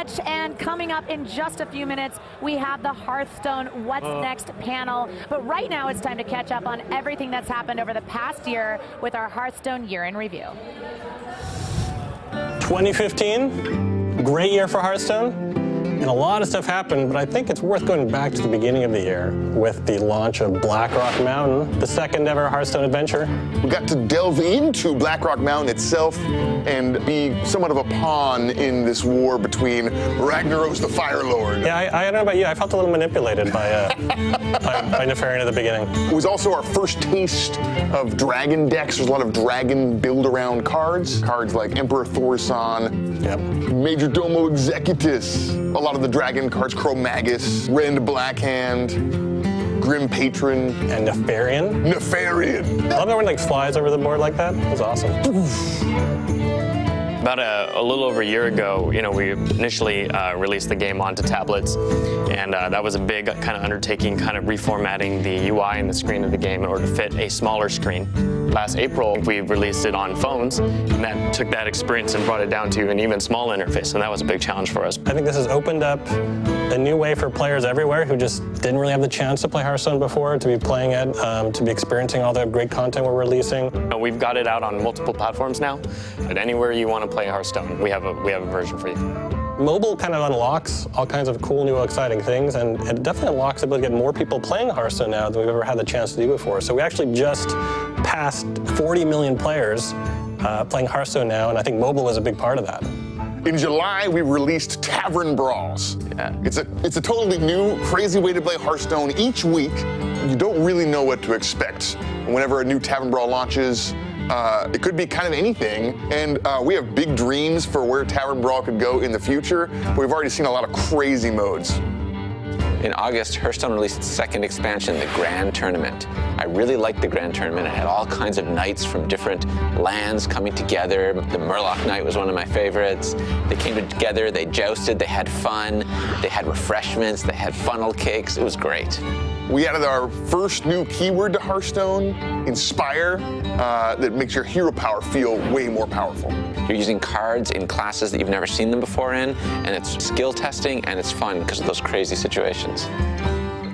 much. And coming up in just a few minutes, we have the Hearthstone What's Next panel. But right now, it's time to catch up on everything that's happened over the past year with our Hearthstone Year in Review. 2015, great year for Hearthstone. And a lot of stuff happened, but I think it's worth going back to the beginning of the year with the launch of Blackrock Mountain, the second ever Hearthstone adventure. We got to delve into Blackrock Mountain itself and be somewhat of a pawn in this war between Ragnaros the Fire Lord. Yeah, I don't know about you, I felt a little manipulated by Nefarian at the beginning. It was also our first taste of dragon decks. There's a lot of dragon build-around cards. Cards like Emperor Thorsan, Major Domo Executus, a lot of the dragon cards, Cro-Magus, Rend Blackhand, Grim Patron. And Nefarian. Nefarian. I love it when it flies over the board like that. It was awesome. About a little over a year ago, we initially released the game onto tablets, and that was a big kind of undertaking, kind of reformatting the UI and the screen of the game in order to fit a smaller screen. Last April, we released it on phones, and that took that experience and brought it down to an even smaller interface, and that was a big challenge for us. I think this has opened up a new way for players everywhere who just didn't really have the chance to play Hearthstone before, to be playing it, to be experiencing all the great content we're releasing. We've got it out on multiple platforms now, and anywhere you want to play Hearthstone, we have a version for you. Mobile kind of unlocks all kinds of cool, new, exciting things, and it definitely unlocks the ability to get more people playing Hearthstone now than we've ever had the chance to do before. So we actually just passed 40 million players playing Hearthstone now, and I think mobile is a big part of that. In July, we released Tavern Brawls. Yeah. It's a totally new, crazy way to play Hearthstone. Each week, you don't really know what to expect. Whenever a new Tavern Brawl launches, it could be kind of anything, and we have big dreams for where Tavern Brawl could go in the future. We've already seen a lot of crazy modes. In August, Hearthstone released its second expansion, the Grand Tournament. I really liked the Grand Tournament. It had all kinds of knights from different lands coming together. The Murloc Knight was one of my favorites. They came together, they jousted, they had fun, they had refreshments, they had funnel cakes. It was great. We added our first new keyword to Hearthstone, Inspire, that makes your hero power feel way more powerful. You're using cards in classes that you've never seen them before in, and it's skill testing and it's fun because of those crazy situations.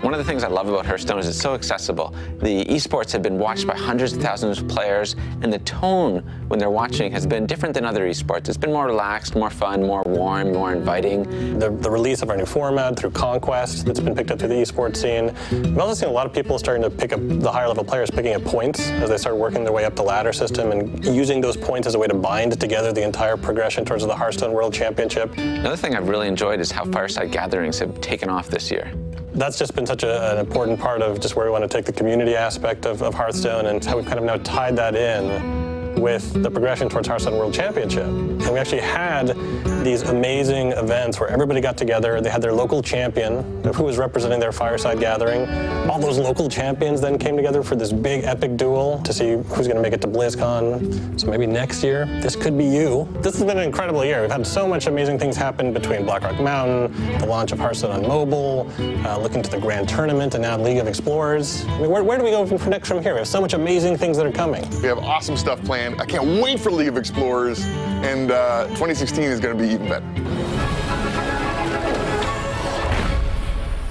One of the things I love about Hearthstone is it's so accessible. The esports have been watched by hundreds of thousands of players, and the tone when they're watching has been different than other esports. It's been more relaxed, more fun, more warm, more inviting. The release of our new format through Conquest that's been picked up through the esports scene. We've also seen a lot of people starting to pick up, the higher level players picking up points as they start working their way up the ladder system and using those points as a way to bind together the entire progression towards the Hearthstone World Championship. Another thing I've really enjoyed is how fireside gatherings have taken off this year. That's just been such an important part of just where we want to take the community aspect of Hearthstone, and how we've kind of now tied that in with the progression towards Hearthstone World Championship. And we actually had these amazing events where everybody got together, they had their local champion who was representing their fireside gathering. All those local champions then came together for this big epic duel to see who's going to make it to BlizzCon. So maybe next year, this could be you. This has been an incredible year. We've had so much amazing things happen between Blackrock Mountain, the launch of Hearthstone on mobile, looking to the Grand Tournament, and now League of Explorers. I mean, where do we go next from here? We have so much amazing things that are coming. We have awesome stuff planned. I can't wait for League of Explorers, and 2016 is going to be even better.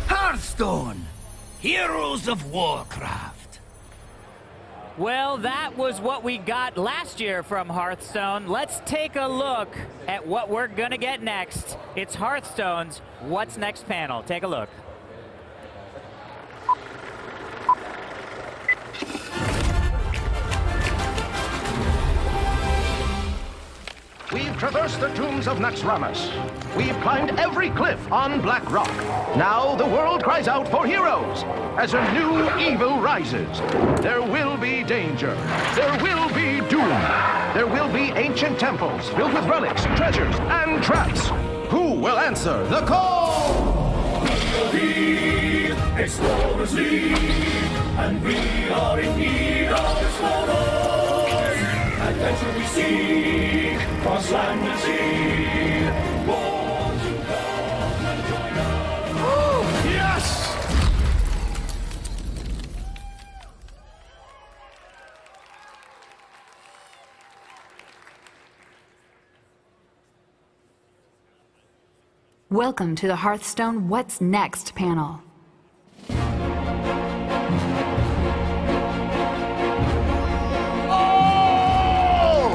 Hearthstone, Heroes of Warcraft. Well, that was what we got last year from Hearthstone. Let's take a look at what we're going to get next. It's Hearthstone's What's Next panel. Take a look. We've traversed the tombs of Naxxramas. We've climbed every cliff on Black Rock. Now the world cries out for heroes. As a new evil rises, there will be danger. There will be doom. There will be ancient temples filled with relics, treasures, and traps. Who will answer the call? Lead, explorers lead, and we are in need of explorers. Adventure we seek, cross land and sea. Won't you come and join us? Oh, yes! Welcome to the Hearthstone What's Next panel. Oh!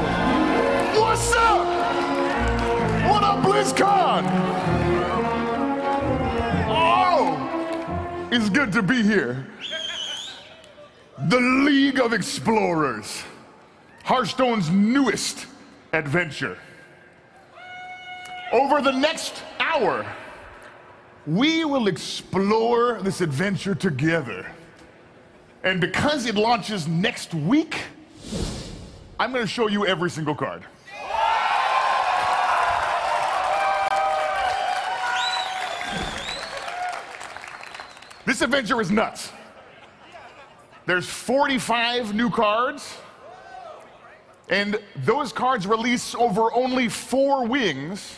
What's up? What up, BlizzCon? Oh! It's good to be here. The League of Explorers, Hearthstone's newest adventure. Over the next hour, we will explore this adventure together. And because it launches next week, I'm going to show you every single card. This adventure is nuts. There's 45 new cards, and those cards release over only 4 wings.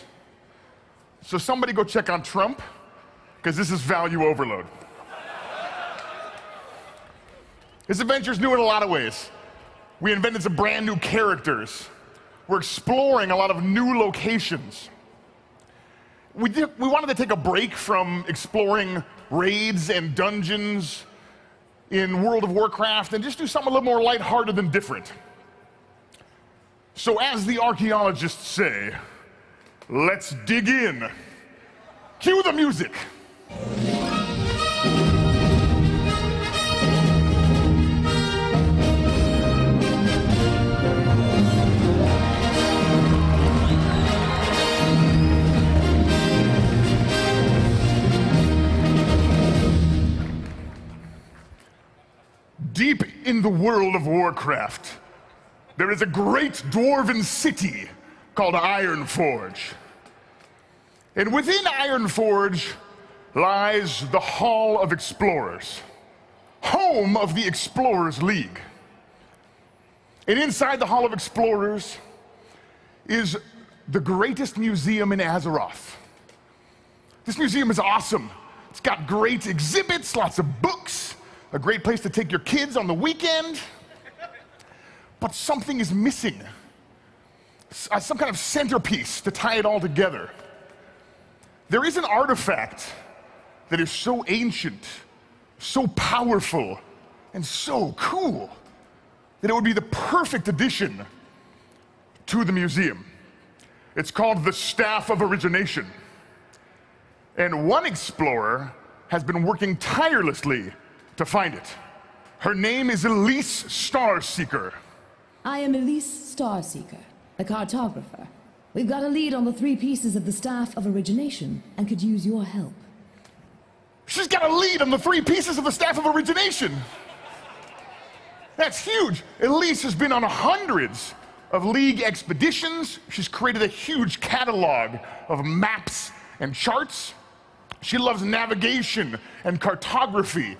So somebody go check on Trump, because this is value overload. This adventure's new in a lot of ways. We invented some brand new characters. We're exploring a lot of new locations. We wanted to take a break from exploring raids and dungeons in World of Warcraft and just do something a little more lighthearted and different. So as the archaeologists say, let's dig in. Cue the music. Deep in the world of Warcraft, there is a great dwarven city called Ironforge. And within Ironforge lies the Hall of Explorers, home of the Explorers League. And inside the Hall of Explorers is the greatest museum in Azeroth. This museum is awesome. It's got great exhibits, lots of books, a great place to take your kids on the weekend. But something is missing. Some kind of centerpiece to tie it all together. There is an artifact that is so ancient, so powerful, and so cool that it would be the perfect addition to the museum. It's called the Staff of Origination. And one explorer has been working tirelessly to find it. Her name is Elise Starseeker. I am Elise Starseeker, a cartographer. We've got a lead on the 3 pieces of the Staff of Origination and could use your help. She's got a lead on the 3 pieces of the Staff of Origination. That's huge. Elise has been on hundreds of League expeditions. She's created a huge catalog of maps and charts. She loves navigation and cartography.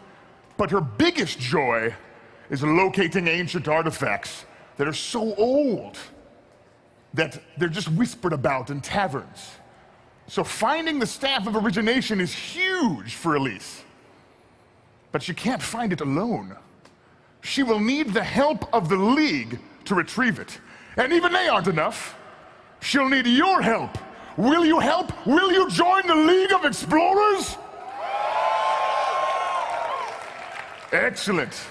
But her biggest joy is locating ancient artifacts that are so old that they're just whispered about in taverns. So finding the Staff of Origination is huge for Elise. But she can't find it alone. She will need the help of the League to retrieve it. And even they aren't enough. She'll need your help. Will you help? Will you join the League of Explorers? Excellent.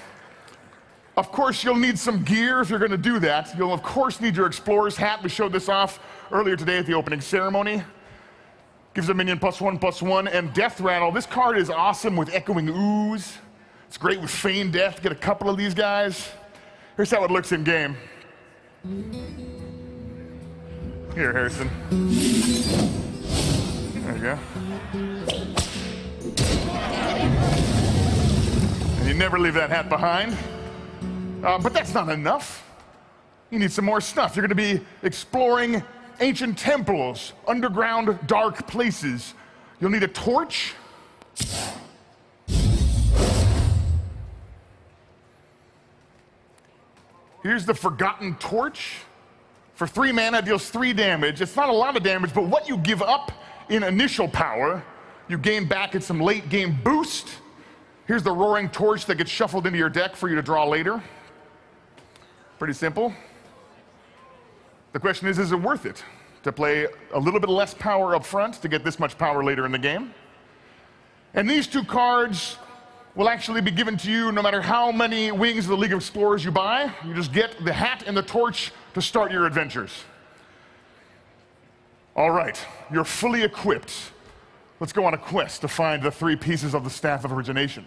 Of course, you'll need some gear if you're going to do that. You'll, of course, need your explorer's hat. We showed this off earlier today at the opening ceremony. Gives a minion +1/+1. And Death Rattle. This card is awesome with Echoing Ooze. It's great with Feign Death. Get a couple of these guys. Here's how it looks in game. Here, Harrison. There you go. And you never leave that hat behind. But that's not enough. You need some more stuff. You're going to be exploring ancient temples, underground dark places. You'll need a torch. Here's the Forgotten Torch. For 3 mana, it deals 3 damage. It's not a lot of damage, but what you give up in initial power, you gain back in some late game boost. Here's the Roaring Torch that gets shuffled into your deck for you to draw later. Pretty simple. The question is it worth it? to play a little bit less power up front to get this much power later in the game. And these 2 cards will actually be given to you no matter how many Wings of the League of Explorers you buy. You just get the hat and the torch to start your adventures. All right, you're fully equipped. Let's go on a quest to find the 3 pieces of the Staff of Origination.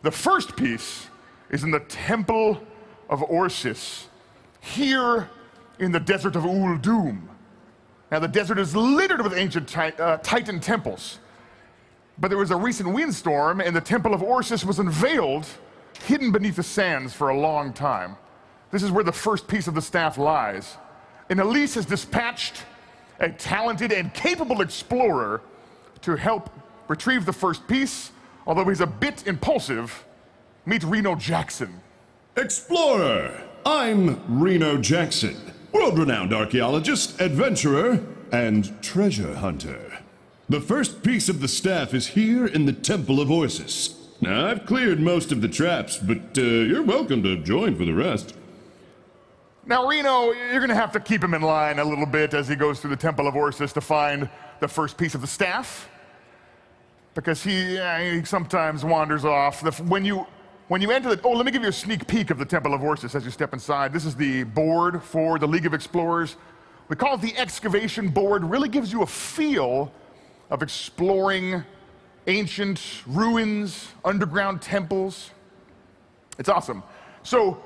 The first piece is in the Temple of Orsis, here in the desert of Uldum. Now, the desert is littered with ancient Titan temples. But there was a recent windstorm, and the Temple of Orsis was unveiled, hidden beneath the sands for a long time. This is where the first piece of the staff lies. And Elise has dispatched a talented and capable explorer to help retrieve the first piece, although he's a bit impulsive. Meet Reno Jackson. Explorer! I'm Reno Jackson, world-renowned archaeologist, adventurer, and treasure hunter. The first piece of the staff is here in the Temple of Orsis. Now, I've cleared most of the traps, but you're welcome to join for the rest. Now, Reno, you're going to have to keep him in line a little bit as he goes through the Temple of Orsis to find the first piece of the staff, because he sometimes wanders off. When you enter the... Oh, let me give you a sneak peek of the Temple of Orsis as you step inside. This is the board for the League of Explorers. We call it the excavation board. It really gives you a feel of exploring ancient ruins, underground temples. It's awesome. So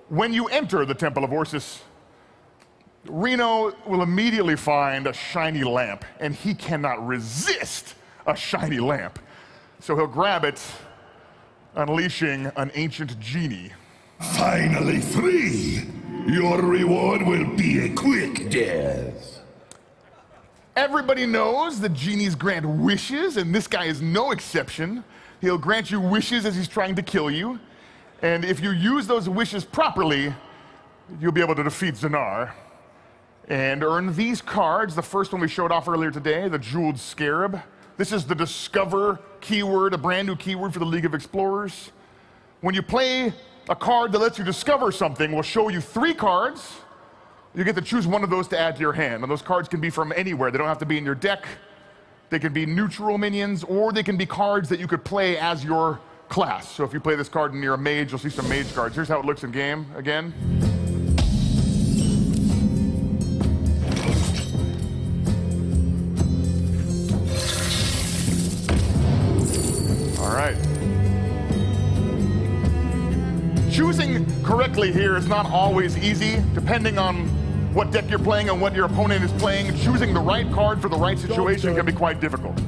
when you enter the Temple of Orsis, Reno will immediately find a shiny lamp, and he cannot resist a shiny lamp. So he'll grab it, unleashing an ancient genie. Finally free! Your reward will be a quick death. Everybody knows that genies grant wishes, and this guy is no exception. He'll grant you wishes as he's trying to kill you. And if you use those wishes properly, you'll be able to defeat Zanar and earn these cards. The first one we showed off earlier today, the Jeweled Scarab. This is the Discover keyword, a brand new keyword for the League of Explorers. When you play a card that lets you discover something, we'll show you 3 cards. You get to choose one of those to add to your hand. And those cards can be from anywhere. They don't have to be in your deck. They can be neutral minions, or they can be cards that you could play as your class. So if you play this card and you're a mage, you'll see some mage cards. Here's how it looks in game again. All right. Choosing correctly here is not always easy, depending on what deck you're playing and what your opponent is playing. Choosing the right card for the right situation can be quite difficult.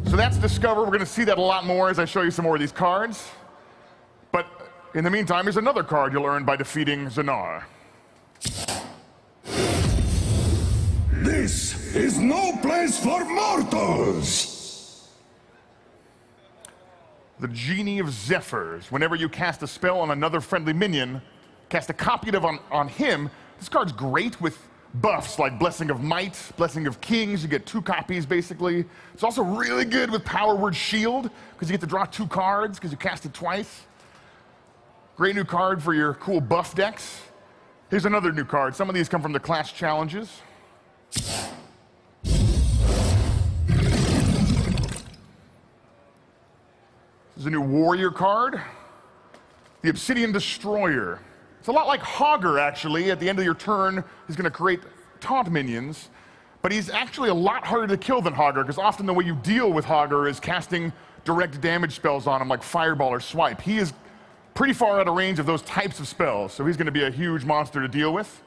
So that's Discover. We're going to see that a lot more as I show you some more of these cards. But in the meantime, here's another card you'll earn by defeating Zanar. This is no place for mortals! The Genie of Zephyrs. Whenever you cast a spell on another friendly minion, cast a copy of it on him. This card's great with buffs like Blessing of Might, Blessing of Kings. You get 2 copies, basically. It's also really good with Power Word Shield, because you get to draw 2 cards, because you cast it twice. Great new card for your cool buff decks. Here's another new card. Some of these come from the class challenges. This is a new warrior card. The Obsidian Destroyer. It's a lot like Hogger, actually. At the end of your turn, he's going to create taunt minions. But he's actually a lot harder to kill than Hogger, because often the way you deal with Hogger is casting direct damage spells on him, like Fireball or Swipe. He is pretty far out of range of those types of spells, so he's going to be a huge monster to deal with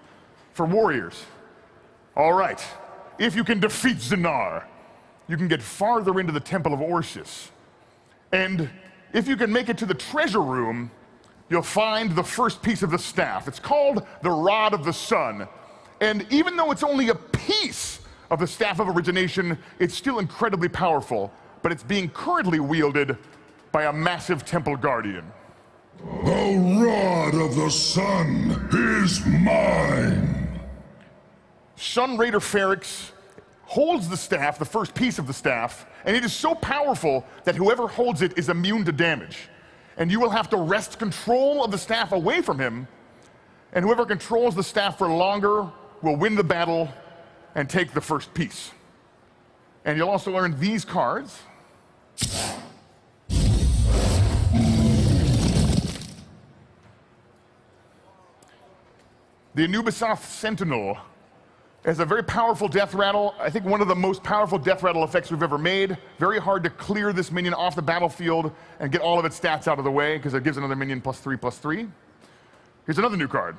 for warriors. All right. If you can defeat Zanar, you can get farther into the Temple of Orsis. And if you can make it to the treasure room, you'll find the first piece of the staff. It's called the Rod of the Sun. And even though it's only a piece of the Staff of Origination, it's still incredibly powerful. But it's being currently wielded by a massive temple guardian. The Rod of the Sun is mine! Sun Raider Ferrix holds the staff, the first piece of the staff, and it is so powerful that whoever holds it is immune to damage. And you will have to wrest control of the staff away from him, and whoever controls the staff for longer will win the battle and take the first piece. And you'll also learn these cards. The Anubisoth Sentinel has a very powerful death rattle. I think one of the most powerful death rattle effects we've ever made. Very hard to clear this minion off the battlefield and get all of its stats out of the way, because it gives another minion +3/+3. Here's another new card.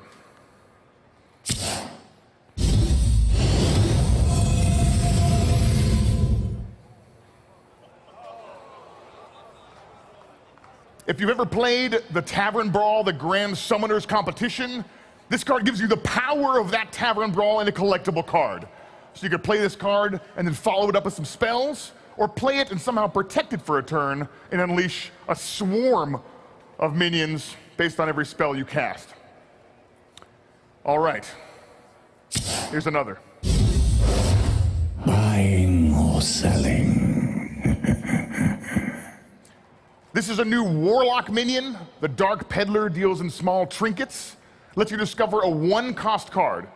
If you've ever played the Tavern Brawl, the Grand Summoners competition, this card gives you the power of that Tavern Brawl in a collectible card. So you could play this card and then follow it up with some spells, or play it and somehow protect it for a turn and unleash a swarm of minions based on every spell you cast. All right, here's another. Buying or selling. This is a new Warlock minion. The Dark Peddler deals in small trinkets. Lets you discover a 1-cost card.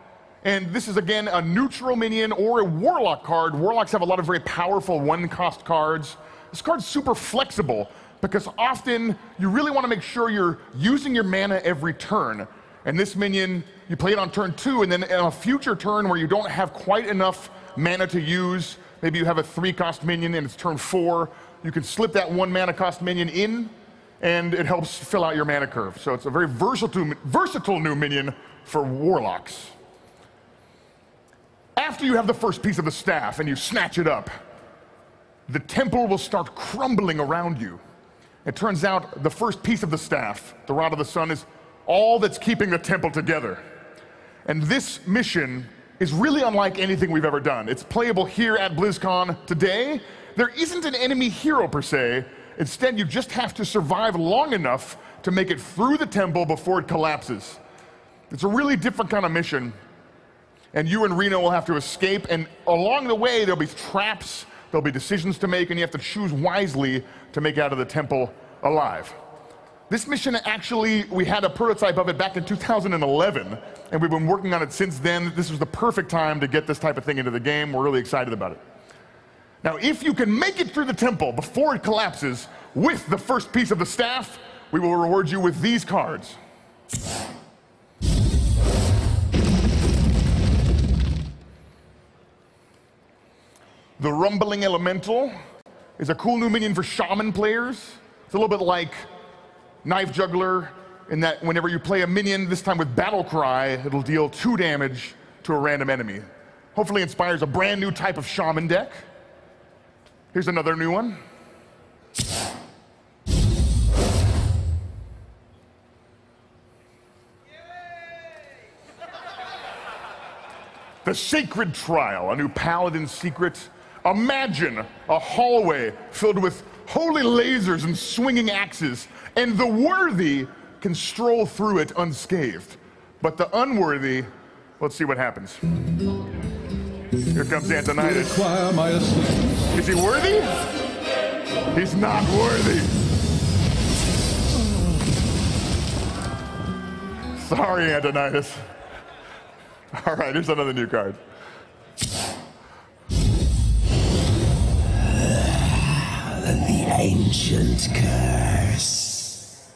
And this is, again, a neutral minion or a Warlock card. Warlocks have a lot of very powerful 1-cost cards. This card's super flexible because often you really want to make sure you're using your mana every turn. And this minion, you play it on turn 2, and then on a future turn where you don't have quite enough mana to use, maybe you have a 3-cost minion and it's turn 4, you can slip that 1 mana cost minion in, and it helps fill out your mana curve. So it's a very versatile new minion for Warlocks. After you have the first piece of the staff and you snatch it up, the temple will start crumbling around you. It turns out the first piece of the staff, the Rod of the Sun, is all that's keeping the temple together. And this mission is really unlike anything we've ever done. It's playable here at BlizzCon today. There isn't an enemy hero per se. Instead, you just have to survive long enough to make it through the temple before it collapses. It's a really different kind of mission. And you and Reno will have to escape, and along the way, there'll be traps, there'll be decisions to make, and you have to choose wisely to make it out of the temple alive. This mission, actually, we had a prototype of it back in 2011, and we've been working on it since then. This was the perfect time to get this type of thing into the game. We're really excited about it. Now, if you can make it through the temple before it collapses with the first piece of the staff, we will reward you with these cards. The Rumbling Elemental is a cool new minion for Shaman players. It's a little bit like Knife Juggler, in that whenever you play a minion, this time with Battle Cry, it'll deal 2 damage to a random enemy. Hopefully inspires a brand new type of Shaman deck. Here's another new one. The Sacred Trial, a new paladin secret. Imagine a hallway filled with holy lasers and swinging axes, and the worthy can stroll through it unscathed. But the unworthy, let's see what happens. Here comes Antonidas. Is he worthy? He's not worthy. Sorry, Antonidas. All right, here's another new card. The ancient curse.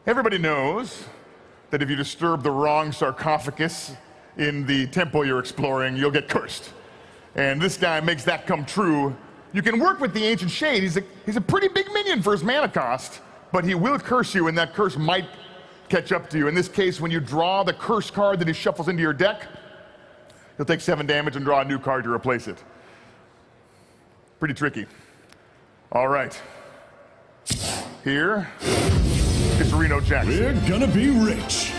Everybody knows that if you disturb the wrong sarcophagus in the temple you're exploring, you'll get cursed. And this guy makes that come true. You can work with the Ancient Shade. He's a pretty big minion for his mana cost, but he will curse you, and that curse might catch up to you. In this case, when you draw the curse card that he shuffles into your deck, you'll take 7 damage and draw a new card to replace it. Pretty tricky. All right. Here is Reno Jackson. We're gonna be rich.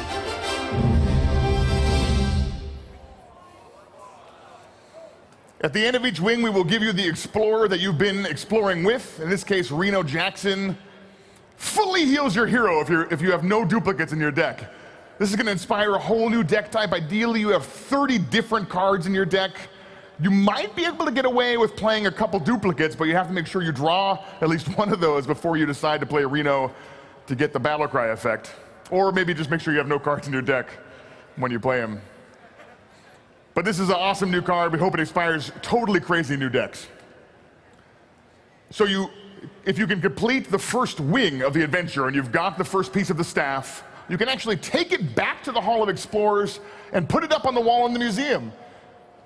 At the end of each wing, we will give you the explorer that you've been exploring with. In this case, Reno Jackson fully heals your hero if you have no duplicates in your deck. This is going to inspire a whole new deck type. Ideally, you have 30 different cards in your deck. You might be able to get away with playing a couple duplicates, but you have to make sure you draw at least one of those before you decide to play Reno to get the Battle Cry effect. Or maybe just make sure you have no cards in your deck when you play him. But this is an awesome new card. We hope it inspires totally crazy new decks. So if you can complete the first wing of the adventure and you've got the first piece of the staff, you can actually take it back to the Hall of Explorers and put it up on the wall in the museum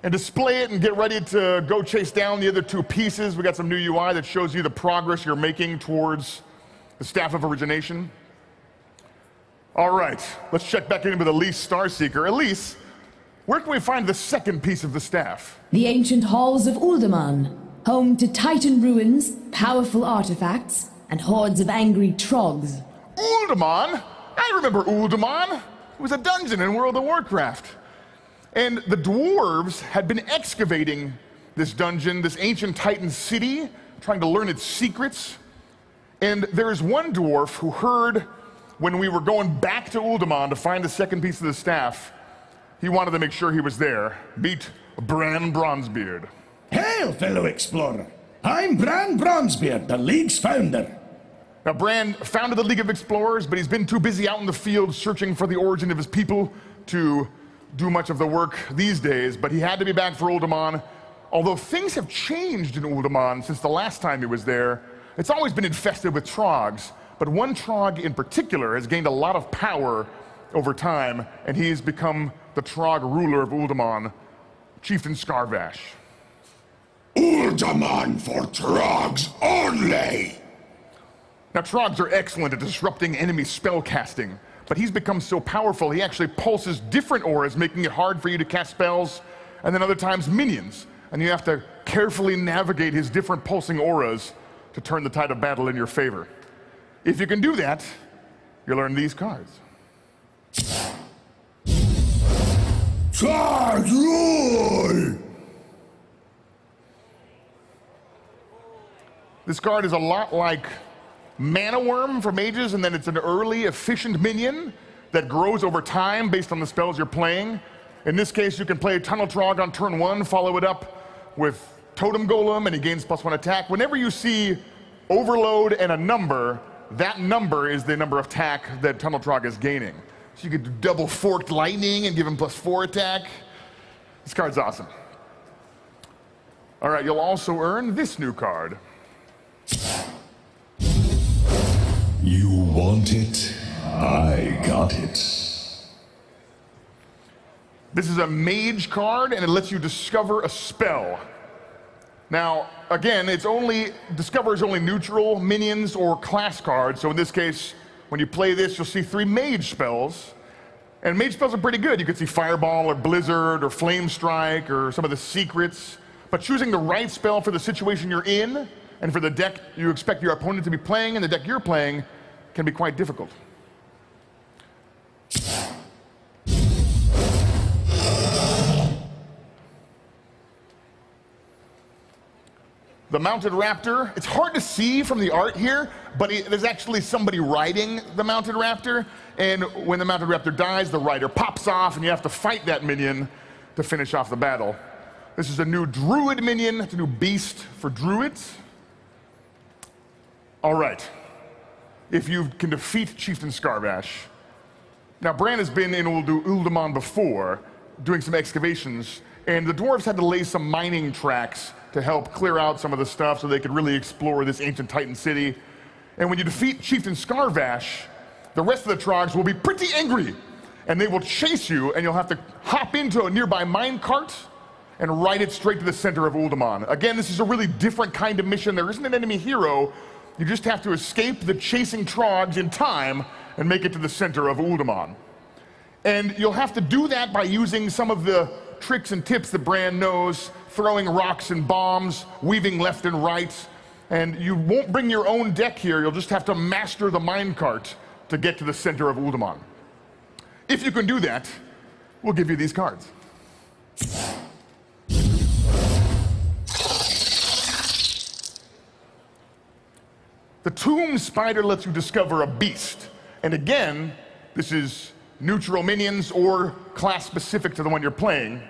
and display it and get ready to go chase down the other two pieces. We got some new UI that shows you the progress you're making towards the Staff of Origination. All right, let's check back in with Elise Starseeker. Elise, where can we find the second piece of the staff? The ancient halls of Uldaman, home to Titan ruins, powerful artifacts, and hordes of angry trogs. Uldaman? I remember Uldaman. It was a dungeon in World of Warcraft. And the dwarves had been excavating this dungeon, this ancient Titan city, trying to learn its secrets. And there is one dwarf who heard when we were going back to Uldaman to find the second piece of the staff, he wanted to make sure he was there. Meet Bran Bronzebeard. Hail, fellow explorer. I'm Bran Bronzebeard, the League's founder. Now, Bran founded the League of Explorers, but he's been too busy out in the field searching for the origin of his people to do much of the work these days, but he had to be back for Uldaman. Although things have changed in Uldaman since the last time he was there, it's always been infested with trogs, but one trog in particular has gained a lot of power over time, and he's become the trog ruler of Uldaman, Chieftain Scarvash. Uldaman for trogs only! Now, trogs are excellent at disrupting enemy spell casting, but he's become so powerful he actually pulses different auras, making it hard for you to cast spells, and then other times minions, and you have to carefully navigate his different pulsing auras to turn the tide of battle in your favor. If you can do that, you'll earn these cards. Charge rule! This card is a lot like Mana Worm for mages, and then it's an early, efficient minion that grows over time based on the spells you're playing. In this case, you can play Tunnel Trog on turn 1, follow it up with Totem Golem, and he gains +1 attack. Whenever you see Overload and a number, that number is the number of attack that Tunnel Trog is gaining. So you could do double Forked Lightning and give him +4 attack. This card's awesome. All right, you'll also earn this new card. You want it? I got it. This is a mage card, and it lets you discover a spell. Now, again, Discover is only neutral, minions, or class cards. So in this case, when you play this, you'll see 3 mage spells. And mage spells are pretty good. You could see Fireball, or Blizzard, or Flame Strike, or some of the secrets. But choosing the right spell for the situation you're in, and for the deck you expect your opponent to be playing, and the deck you're playing, can be quite difficult. The Mounted Raptor, it's hard to see from the art here, but there's actually somebody riding the Mounted Raptor, and when the Mounted Raptor dies, the rider pops off, and you have to fight that minion to finish off the battle. This is a new Druid minion, it's a new beast for Druids. All right, if you can defeat Chieftain Scarvash. Now, Bran has been in Uldaman before, doing some excavations, and the dwarves had to lay some mining tracks to help clear out some of the stuff so they could really explore this ancient Titan city. And when you defeat Chieftain Scarvash, the rest of the trogs will be pretty angry, and they will chase you, and you'll have to hop into a nearby mine cart and ride it straight to the center of Uldaman. Again, this is a really different kind of mission. There isn't an enemy hero. You just have to escape the chasing trogs in time and make it to the center of Uldaman. And you'll have to do that by using some of the tricks and tips that Bran knows, throwing rocks and bombs, weaving left and right. And you won't bring your own deck here, you'll just have to master the minecart to get to the center of Uldaman. If you can do that, we'll give you these cards. The Tomb Spider lets you discover a beast. And again, this is neutral minions or class specific to the one you're playing.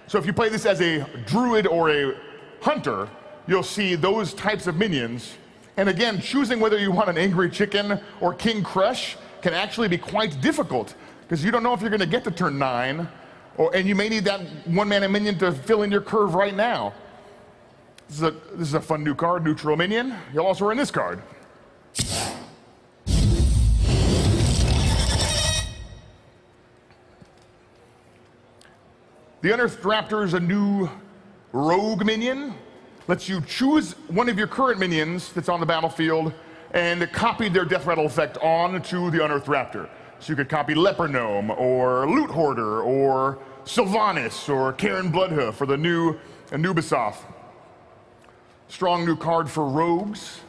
So if you play this as a druid or a hunter, you'll see those types of minions. And again, choosing whether you want an angry chicken or King Crush can actually be quite difficult, because you don't know if you're going to get to turn 9 And you may need that one-mana minion to fill in your curve right now. This is a fun new card, neutral minion. You'll also earn this card. The Unearthed Raptor is a new rogue minion. Lets you choose one of your current minions that's on the battlefield and copy their death rattle effect onto the Unearthed Raptor. So you could copy Leper Gnome, or Loot Hoarder, or Sylvanas, or Karen Bloodhoof, or the new Anubisoth. Strong new card for rogues.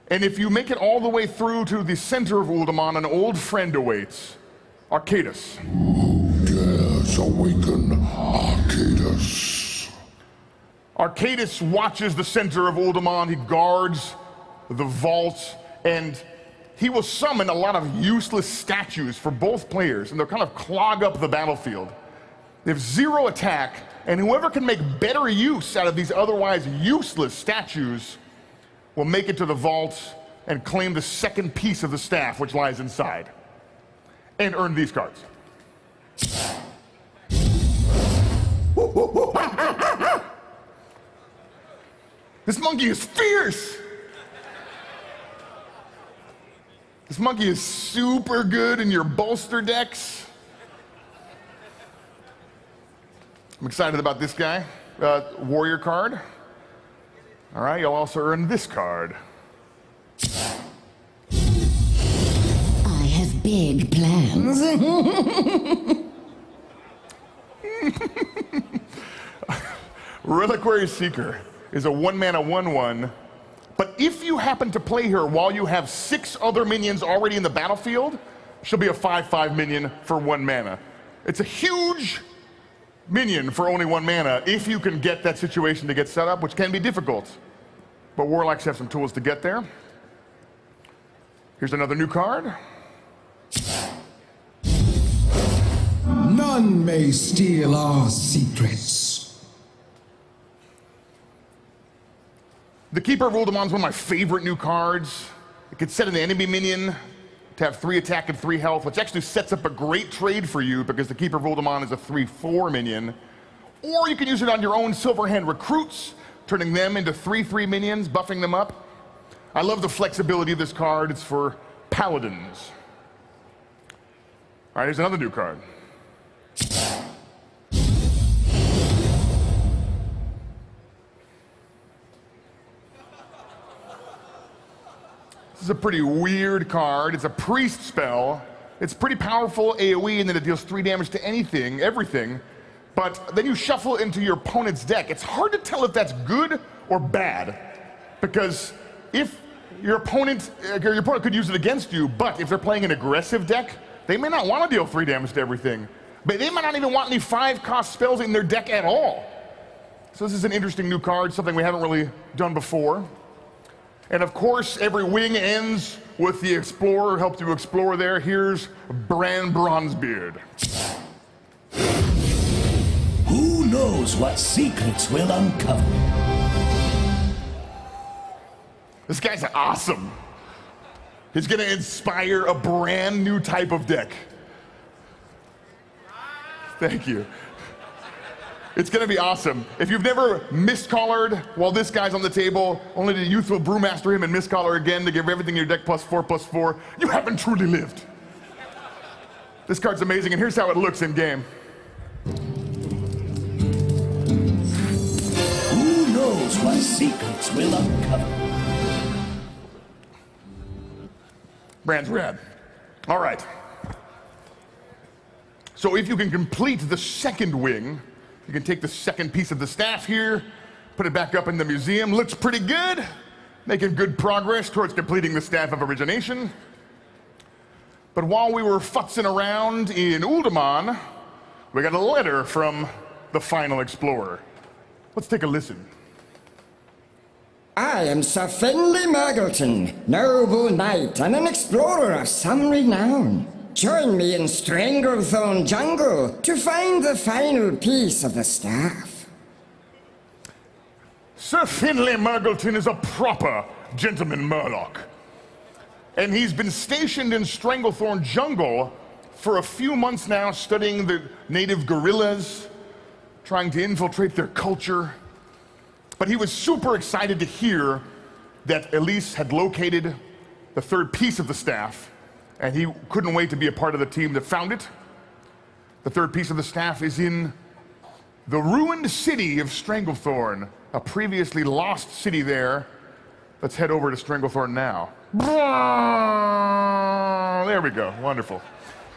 And if you make it all the way through to the center of Uldaman, an old friend awaits, Arcadus. Dares awaken Arcadus. Arcadus watches the center of Uldaman. He guards the vault, and he will summon a lot of useless statues for both players, and they'll kind of clog up the battlefield. They have 0 attack, and whoever can make better use out of these otherwise useless statues will make it to the vault and claim the second piece of the staff which lies inside, and earn these cards. This monkey is fierce! This monkey is super good in your bolster decks. I'm excited about this guy. Warrior card. All right, you'll also earn this card. I have big plans. Reliquary Seeker is a 1-mana 1/1, but if you happen to play her while you have 6 other minions already in the battlefield, she'll be a 5/5 minion for 1 mana. It's a huge minion for only 1 mana if you can get that situation to get set up, which can be difficult. But Warlocks have some tools to get there. Here's another new card. None may steal our secrets. The Keeper of Uldaman is one of my favorite new cards. It can set an enemy minion to have 3 attack and 3 health, which actually sets up a great trade for you because the Keeper of Uldaman is a 3/4 minion. Or you can use it on your own Silverhand recruits, turning them into 3/3 minions, buffing them up. I love the flexibility of this card. It's for paladins. All right, here's another new card. This is a pretty weird card. It's a priest spell. It's pretty powerful AoE in that it deals 3 damage to anything, everything. But then you shuffle it into your opponent's deck. It's hard to tell if that's good or bad, because if your opponent could use it against you, but if they're playing an aggressive deck, they may not want to deal 3 damage to everything. But they might not even want any 5-cost spells in their deck at all. So this is an interesting new card, something we haven't really done before. And of course, every wing ends with the Explorer, helps you explore there. Here's Bran Bronzebeard. Who knows what secrets we'll uncover? This guy's awesome. He's gonna inspire a brand new type of deck. Thank you. It's gonna be awesome. If you've never miscollared while this guy's on the table, only to Youthful Brewmaster him and miscollar again to give everything in your deck +4/+4, you haven't truly lived. This card's amazing, and here's how it looks in game. Who knows what secrets we'll uncover? Bran's rad. All right. So if you can complete the second wing, you can take the second piece of the staff here, put it back up in the museum. Looks pretty good. Making good progress towards completing the Staff of Origination. But while we were futzing around in Uldaman, we got a letter from the final explorer. Let's take a listen. I am Sir Finlay Muggleton, noble knight and an explorer of some renown. Join me in Stranglethorn Jungle to find the final piece of the staff. Sir Finlay Muggleton is a proper gentleman Murloc. And he's been stationed in Stranglethorn Jungle for a few months now studying the native gorillas, trying to infiltrate their culture. But he was super excited to hear that Elise had located the third piece of the staff, and he couldn't wait to be a part of the team that found it. The third piece of the staff is in the ruined city of Stranglethorn, a previously lost city there. Let's head over to Stranglethorn now. There we go, wonderful.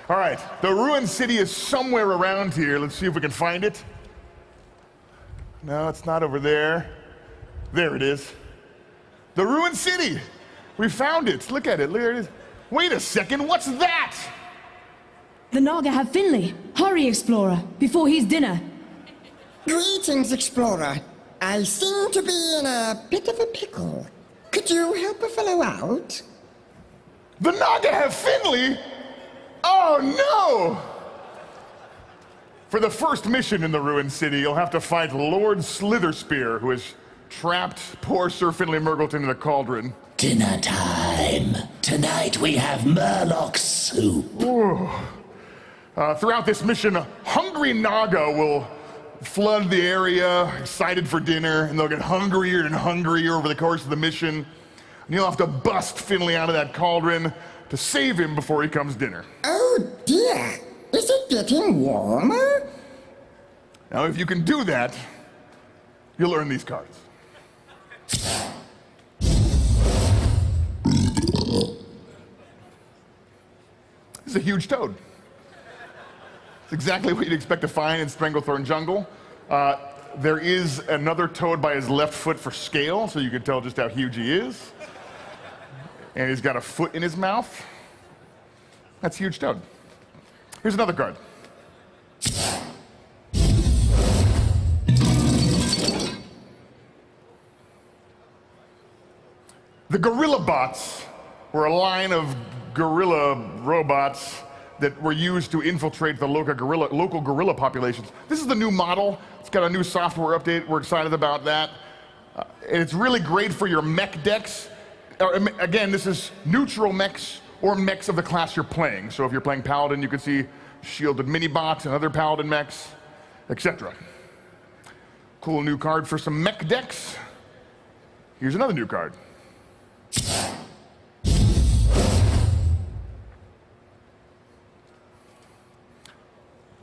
All right, the ruined city is somewhere around here. Let's see if we can find it. No, it's not over there. There it is. The ruined city. We found it. Look at it. There it is. Wait a second, what's that? The Naga have Finley. Hurry, Explorer, before he's dinner. Greetings, Explorer. I seem to be in a bit of a pickle. Could you help a fellow out? The Naga have Finley? Oh no! For the first mission in the ruined city, you'll have to fight Lord Slitherspear, who has trapped poor Sir Finley Murgleton in a cauldron. Dinner time. Tonight we have Murloc soup. Throughout this mission, a hungry Naga will flood the area, excited for dinner, and they'll get hungrier and hungrier over the course of the mission. And you'll have to bust Finley out of that cauldron to save him before he comes dinner. Oh dear, is it getting warmer? Now, if you can do that, you'll earn these cards. This is a huge toad. It's exactly what you'd expect to find in Stranglethorn Jungle. There is another toad by his left foot for scale, so you can tell just how huge he is. And he's got a foot in his mouth. That's a huge toad. Here's another card. The Gorilla Bots were a line of gorilla robots that were used to infiltrate the local gorilla populations. This is the new model. It's got a new software update. We're excited about that. And it's really great for your mech decks. Again, this is neutral mechs or mechs of the class you're playing. So if you're playing Paladin, you can see shielded mini-bots and other Paladin mechs, etc. Cool new card for some mech decks. Here's another new card.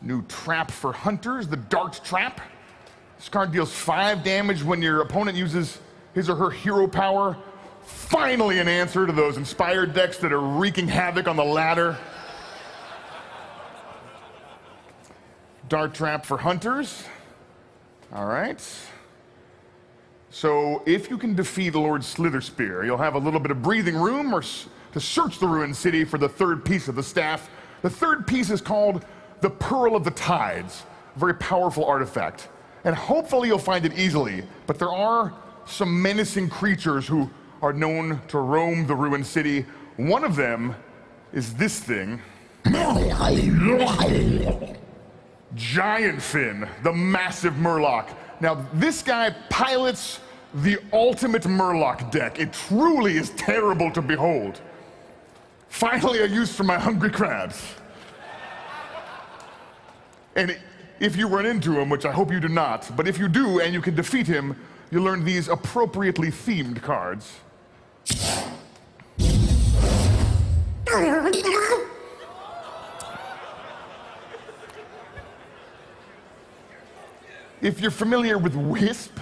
New trap for hunters, the Dart Trap. This card deals 5 damage when your opponent uses his or her hero power. Finally an answer to those inspired decks that are wreaking havoc on the ladder. Dart Trap for hunters. All right. So if you can defeat Lord Slitherspear, you'll have a little bit of breathing room to search the ruined city for the third piece of the staff. The third piece is called the Pearl of the Tides, a very powerful artifact. And hopefully you'll find it easily, but there are some menacing creatures who are known to roam the ruined city. One of them is this thing. Giant Fin, the massive Murloc. Now, this guy pilots the ultimate Murloc deck. It truly is terrible to behold. Finally, a use for my hungry crabs. And if you run into him, which I hope you do not, but if you do and you can defeat him, you'll learn these appropriately themed cards. If you're familiar with Wisp,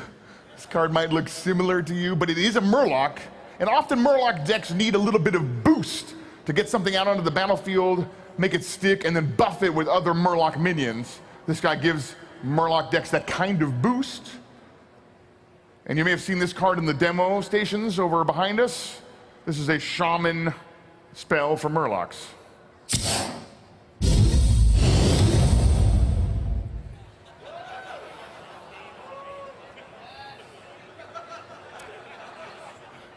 this card might look similar to you, but it is a Murloc, and often Murloc decks need a little bit of boost to get something out onto the battlefield, make it stick, and then buff it with other Murloc minions. This guy gives Murloc decks that kind of boost. And you may have seen this card in the demo stations over behind us. This is a Shaman spell for Murlocs.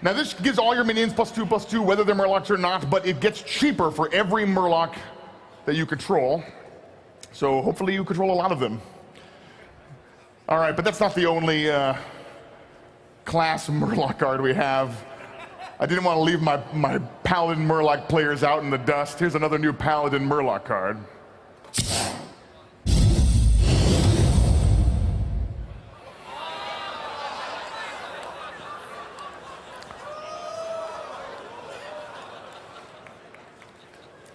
Now this gives all your minions +2/+2, whether they're Murlocs or not, but it gets cheaper for every Murloc that you control. So hopefully you control a lot of them. All right, but that's not the only class Murloc card we have. I didn't want to leave my Paladin Murloc players out in the dust. Here's another new Paladin Murloc card.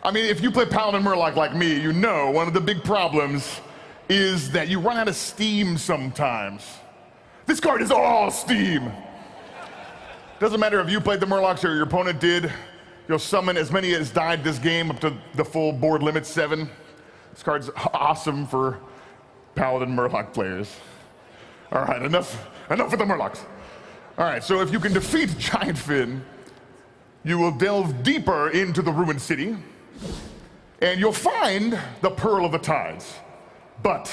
I mean, if you play Paladin Murloc like me, you know one of the big problems is that you run out of steam sometimes. This card is all steam. Doesn't matter if you played the Murlocs or your opponent did, you'll summon as many as died this game up to the full board limit 7. This card's awesome for Paladin Murloc players. All right, enough with the Murlocs. All right, so if you can defeat Giant Finn, you will delve deeper into the ruined city, and you'll find the Pearl of the Tides. But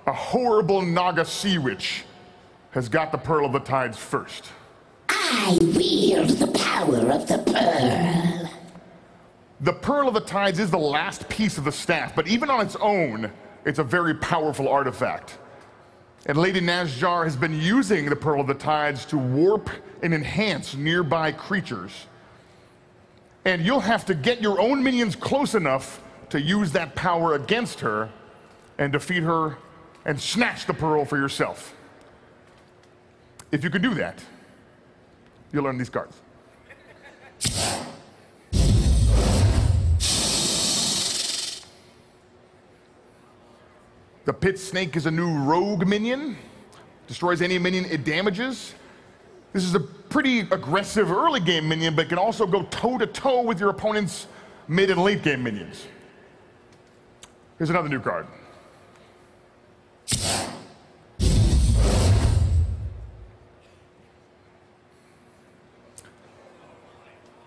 a horrible Naga Sea Witch has got the Pearl of the Tides first. I wield the power of the Pearl. The Pearl of the Tides is the last piece of the staff, but even on its own, it's a very powerful artifact. And Lady Nazjar has been using the Pearl of the Tides to warp and enhance nearby creatures. And you'll have to get your own minions close enough to use that power against her and defeat her and snatch the Pearl for yourself. If you can do that, you'll learn these cards. The Pit Snake is a new rogue minion. Destroys any minion it damages. This is a pretty aggressive early game minion, but can also go toe-to-toe with your opponent's mid and late game minions. Here's another new card.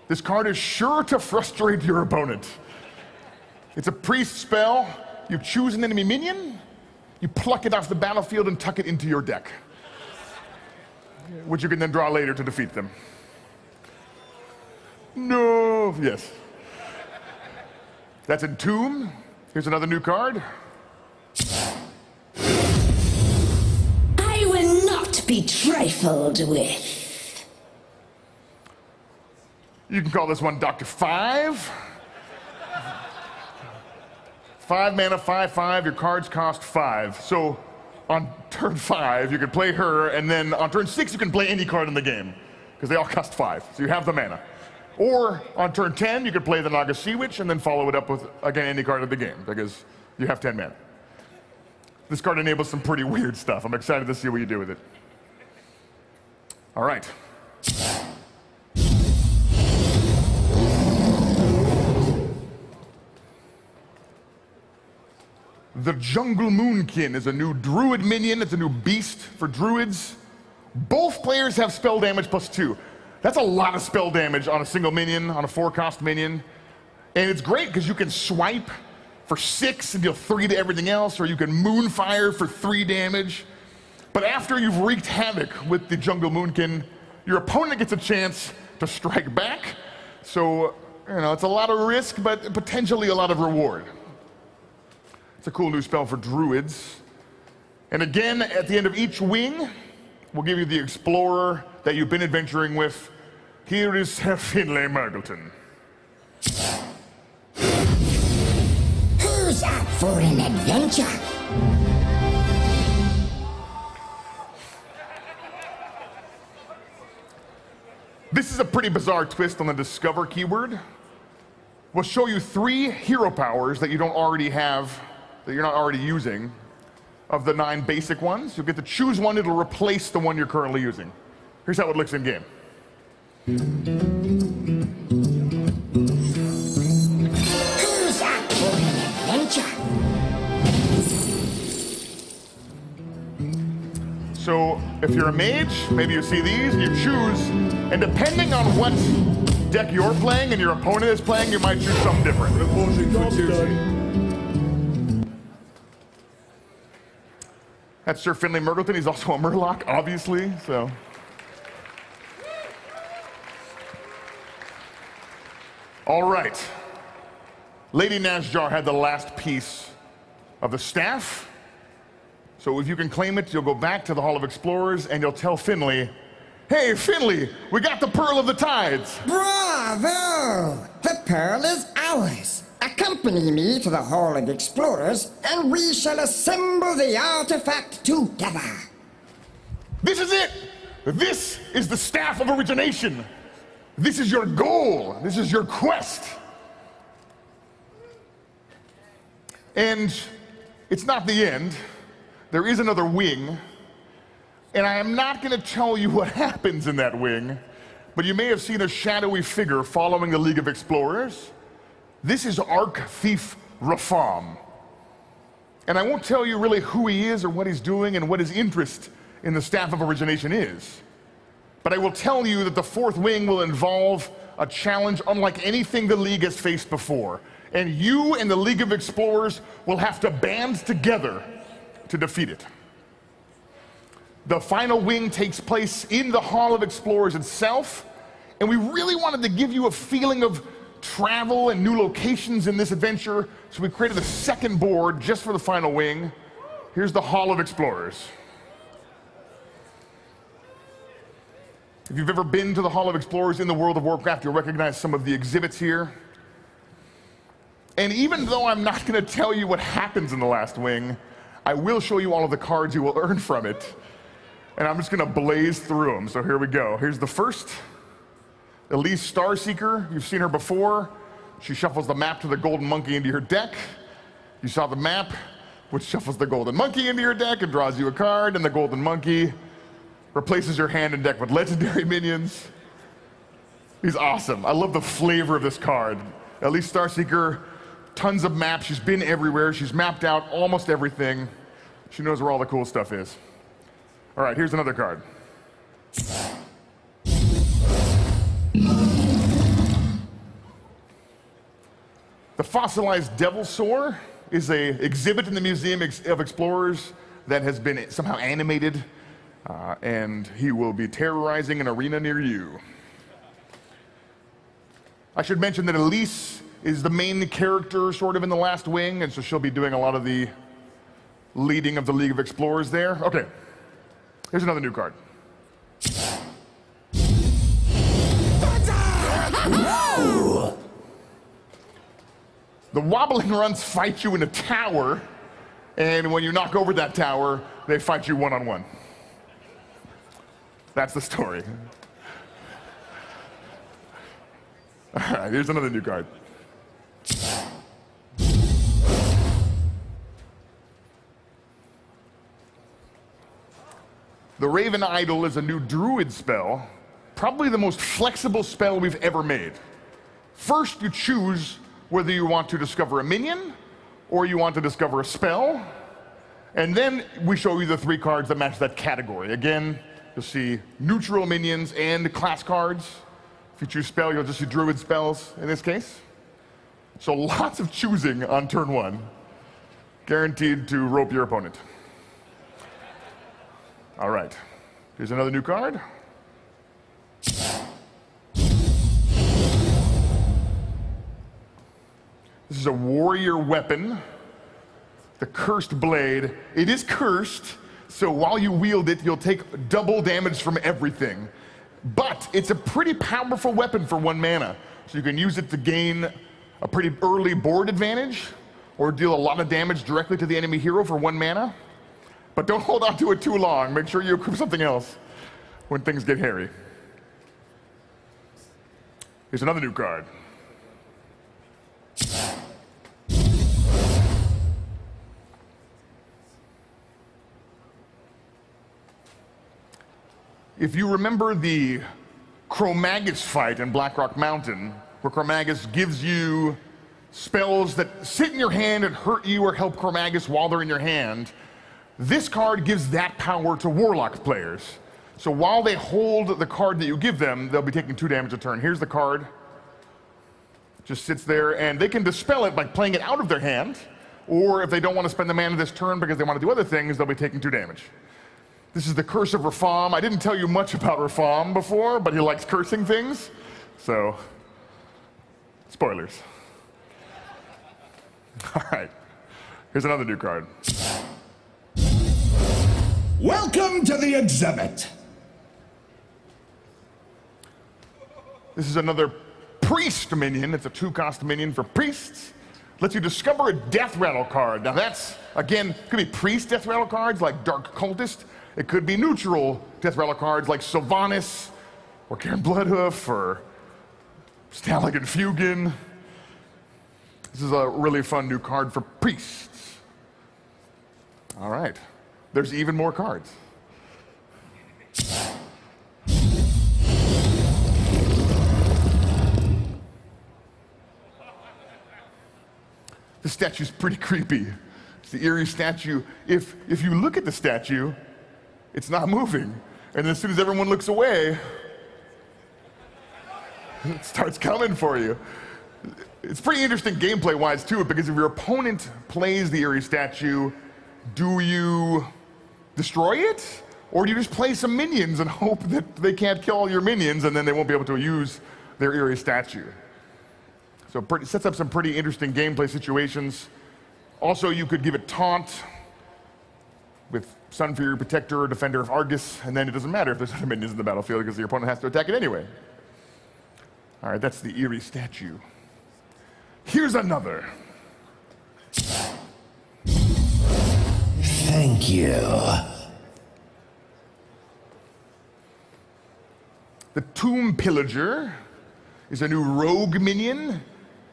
This card is sure to frustrate your opponent. It's a priest spell. You choose an enemy minion, you pluck it off the battlefield and tuck it into your deck, which you can then draw later to defeat them. No, yes. That's Entomb. Here's another new card. I will not be trifled with. You can call this one Dr. 5. 5 mana, 5/5, your cards cost 5. So on turn 5, you can play her, and then on turn 6, you can play any card in the game, because they all cost 5, so you have the mana. Or on turn 10, you could play the Naga Sea Witch, and then follow it up with, again, any card of the game, because you have 10 mana. This card enables some pretty weird stuff. I'm excited to see what you do with it. All right. The Jungle Moonkin is a new druid minion. It's a new beast for druids. Both players have spell damage +2. That's a lot of spell damage on a single minion, on a 4-cost minion. And it's great because you can swipe for 6 and deal 3 to everything else, or you can Moonfire for 3 damage. But after you've wreaked havoc with the Jungle Moonkin, your opponent gets a chance to strike back. So, it's a lot of risk, but potentially a lot of reward. It's a cool new spell for druids. And again, at the end of each wing, we'll give you the explorer that you've been adventuring with. Here is Sir Finlay Murgleton. Who's up for an adventure? This is a pretty bizarre twist on the Discover keyword. We'll show you 3 hero powers that you don't already have, that you're not already using, of the 9 basic ones. You'll get to choose one, it'll replace the one you're currently using. Here's how it looks in game. Who's up for an adventure? So if you're a mage, maybe you see these, you choose, and depending on what deck you're playing and your opponent is playing, you might choose something different. That's Sir Finlay Murgleton. He's also a Murloc, obviously, so. All right. Lady Nazjar had the last piece of the staff. So if you can claim it, you'll go back to the Hall of Explorers and you'll tell Finlay Hey, Finley, we got the Pearl of the Tides. Bravo! The pearl is ours. Accompany me to the Hall of Explorers, and we shall assemble the artifact together. This is it! This is the Staff of Origination. This is your goal. This is your quest. And it's not the end. There is another wing. And I am not going to tell you what happens in that wing, but you may have seen a shadowy figure following the League of Explorers. This is Arc Thief Rafam. And I won't tell you really who he is or what he's doing and what his interest in the Staff of Origination is. But I will tell you that the fourth wing will involve a challenge unlike anything the League has faced before. And you and the League of Explorers will have to band together to defeat it. The final wing takes place in the Hall of Explorers itself, and we really wanted to give you a feeling of travel and new locations in this adventure, so we created a second board just for the final wing. Here's the Hall of Explorers. If you've ever been to the Hall of Explorers in the World of Warcraft, you'll recognize some of the exhibits here. And even though I'm not going to tell you what happens in the last wing, I will show you all of the cards you will earn from it. And I'm just going to blaze through them. So here we go. Here's the first. Elise Starseeker. You've seen her before. She shuffles the map to the golden monkey into your deck. You saw the map, which shuffles the golden monkey into your deck and draws you a card, and the golden monkey replaces your hand and deck with legendary minions. He's awesome. I love the flavor of this card. Elise Starseeker, tons of maps. She's been everywhere. She's mapped out almost everything. She knows where all the cool stuff is. All right, here's another card. The fossilized Devil Soar is an exhibit in the Museum of Explorers that has been somehow animated, and he will be terrorizing an arena near you. I should mention that Elise is the main character sort of in the last wing, and so she'll be doing a lot of the leading of the League of Explorers there. Okay. Here's another new card. The Wobbling Runts fight you in a tower, and when you knock over that tower, they fight you one-on-one. That's the story. All right, here's another new card. The Raven Idol is a new druid spell, probably the most flexible spell we've ever made. First, you choose whether you want to discover a minion or you want to discover a spell, and then we show you the 3 cards that match that category. Again, you'll see neutral minions and class cards. If you choose spell, you'll just see druid spells in this case. So lots of choosing on turn 1, guaranteed to rope your opponent. All right, here's another new card. This is a warrior weapon, the Cursed Blade. It is cursed, so while you wield it, you'll take double damage from everything. But it's a pretty powerful weapon for 1 mana, so you can use it to gain a pretty early board advantage, or deal a lot of damage directly to the enemy hero for 1 mana. But don't hold on to it too long. Make sure you equip something else when things get hairy. Here's another new card. If you remember the Chromagus fight in Blackrock Mountain, where Chromagus gives you spells that sit in your hand and hurt you or help Chromagus while they're in your hand, this card gives that power to Warlock players. So while they hold the card that you give them, they'll be taking 2 damage a turn. Here's the card. Just sits there, and they can dispel it by playing it out of their hand, or if they don't want to spend the mana this turn because they want to do other things, they'll be taking 2 damage. This is the Curse of Rafam. I didn't tell you much about Rafam before, but he likes cursing things, so spoilers. All right, here's another new card. Welcome to the exhibit. This is another priest minion. It's a 2-cost minion for priests. Lets you discover a death rattle card. Now that's, again, could be priest death rattle cards like Dark Cultist. It could be neutral death rattle cards like Sylvanas or Karen Bloodhoof or Stalligan Fugin. This is a really fun new card for priests. All right, there's even more cards. The statue's pretty creepy. It's the eerie statue. If you look at the statue, it's not moving. And as soon as everyone looks away, it starts coming for you. It's pretty interesting gameplay-wise, too, because if your opponent plays the eerie statue, do you destroy it? Or do you just play some minions and hope that they can't kill all your minions and then they won't be able to use their eerie statue? So it sets up some pretty interesting gameplay situations. Also, you could give it taunt with Sun Fury Protector or Defender of Argus, and then it doesn't matter if there's other minions in the battlefield because your opponent has to attack it anyway. All right, that's the eerie statue. Here's another. Thank you. The Tomb Pillager is a new rogue minion.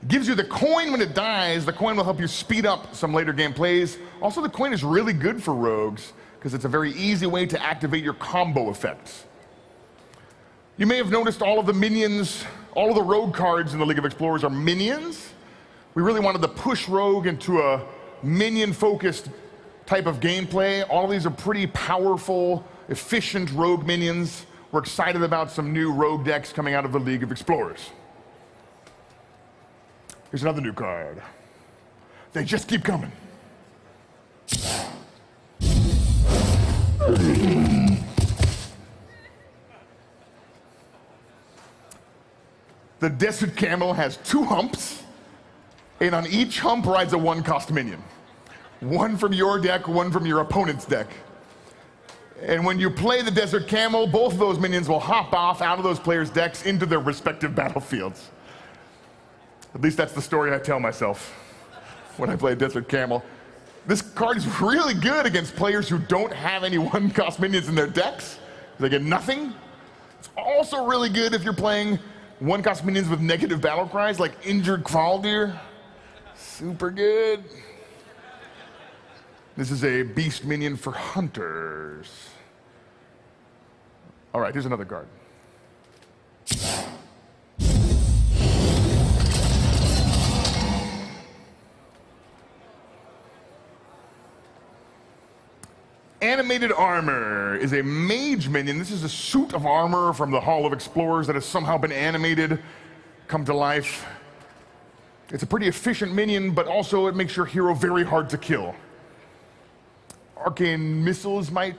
It gives you the coin when it dies. The coin will help you speed up some later game plays. Also, the coin is really good for rogues because it's a very easy way to activate your combo effects. You may have noticed all of the minions, all of the rogue cards in the League of Explorers are minions. We really wanted to push rogue into a minion-focused type of gameplay. All of these are pretty powerful, efficient rogue minions. We're excited about some new rogue decks coming out of the League of Explorers. Here's another new card. They just keep coming. The Desert Camel has 2 humps, and on each hump rides a 1-cost minion. One from your deck, one from your opponent's deck. And when you play the Desert Camel, both of those minions will hop off out of those players' decks into their respective battlefields. At least that's the story I tell myself when I play Desert Camel. This card is really good against players who don't have any 1-cost minions in their decks. They get nothing. It's also really good if you're playing 1-cost minions with negative battle cries like Injured Kvaldir. Super good. This is a beast minion for hunters. All right, here's another card. Animated Armor is a mage minion. This is a suit of armor from the Hall of Explorers that has somehow been animated, come to life. It's a pretty efficient minion, but also it makes your hero very hard to kill. Arcane missiles might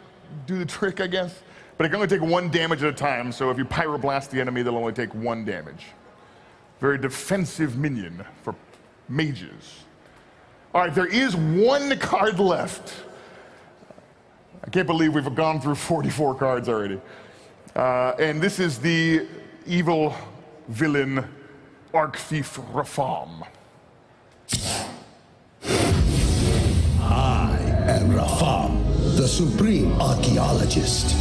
do the trick, I guess. But it can only take 1 damage at a time, so if you pyroblast the enemy, they'll only take 1 damage. Very defensive minion for mages. All right, there is 1 card left. I can't believe we've gone through 44 cards already. And this is the evil villain Archthief Rafam. I am Rafam, the Supreme Archaeologist.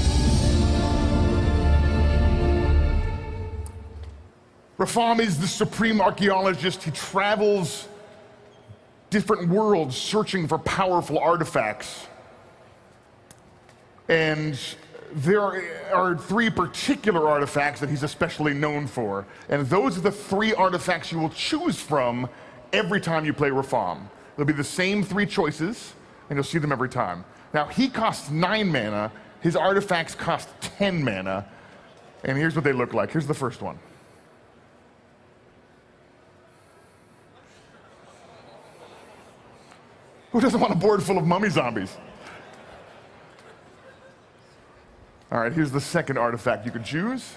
Rafam is the Supreme Archaeologist. He travels different worlds searching for powerful artifacts. And there are 3 particular artifacts that he's especially known for. And those are the 3 artifacts you will choose from every time you play Rafam. They'll be the same 3 choices, and you'll see them every time. Now, he costs 9 mana. His artifacts cost 10 mana. And here's what they look like. Here's the first one. Who doesn't want a board full of mummy zombies? All right, here's the second artifact you could choose.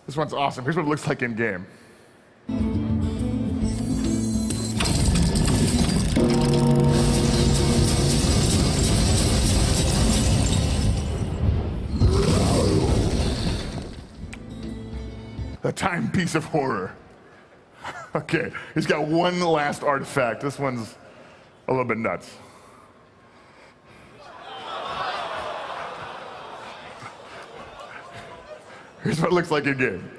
This one's awesome. Here's what it looks like in game. the timepiece of horror. Okay, he's got one last artifact. This one's a little bit nuts. Here's what it looks like in game.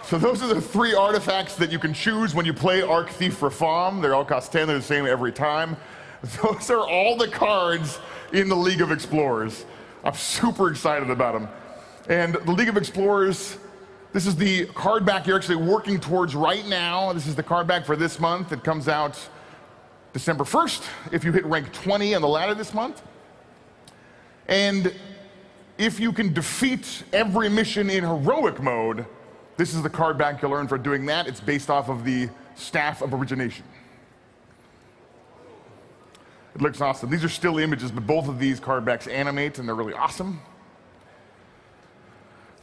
So those are the 3 artifacts that you can choose when you play Arc Thief Reform. They all cost 10, they're the same every time. Those are all the cards in the League of Explorers. I'm super excited about them. And the League of Explorers, this is the card back you're actually working towards right now. This is the card back for this month. It comes out December 1st if you hit rank 20 on the ladder this month. And if you can defeat every mission in heroic mode, this is the card back you'll earn for doing that. It's based off of the Staff of Origination. It looks awesome. These are still images, but both of these card backs animate, and they're really awesome.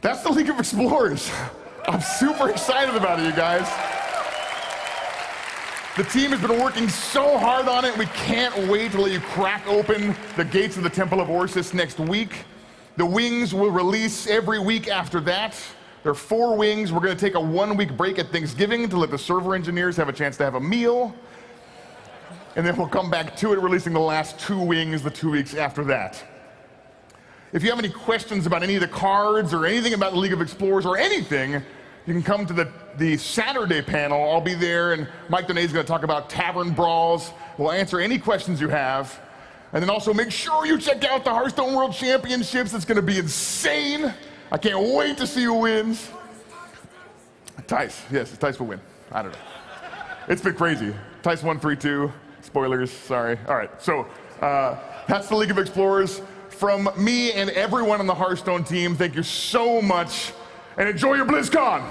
That's the League of Explorers. I'm super excited about it, you guys. The team has been working so hard on it. We can't wait to let you crack open the gates of the Temple of Orsis next week. The wings will release every week after that. There are 4 wings. We're going to take a 1-week break at Thanksgiving to let the server engineers have a chance to have a meal. And then we'll come back to it, releasing the last 2 wings the 2 weeks after that. If you have any questions about any of the cards or anything about the League of Explorers or anything, you can come to the Saturday panel. I'll be there, and Mike Donay is going to talk about Tavern Brawls. We'll answer any questions you have. And then also make sure you check out the Hearthstone World Championships. It's going to be insane. I can't wait to see who wins. Tice, yes, Tice will win. I don't know. It's been crazy. Tice won 3-2. Spoilers, sorry. All right, so that's the League of Explorers. From me and everyone on the Hearthstone team, thank you so much, and enjoy your BlizzCon.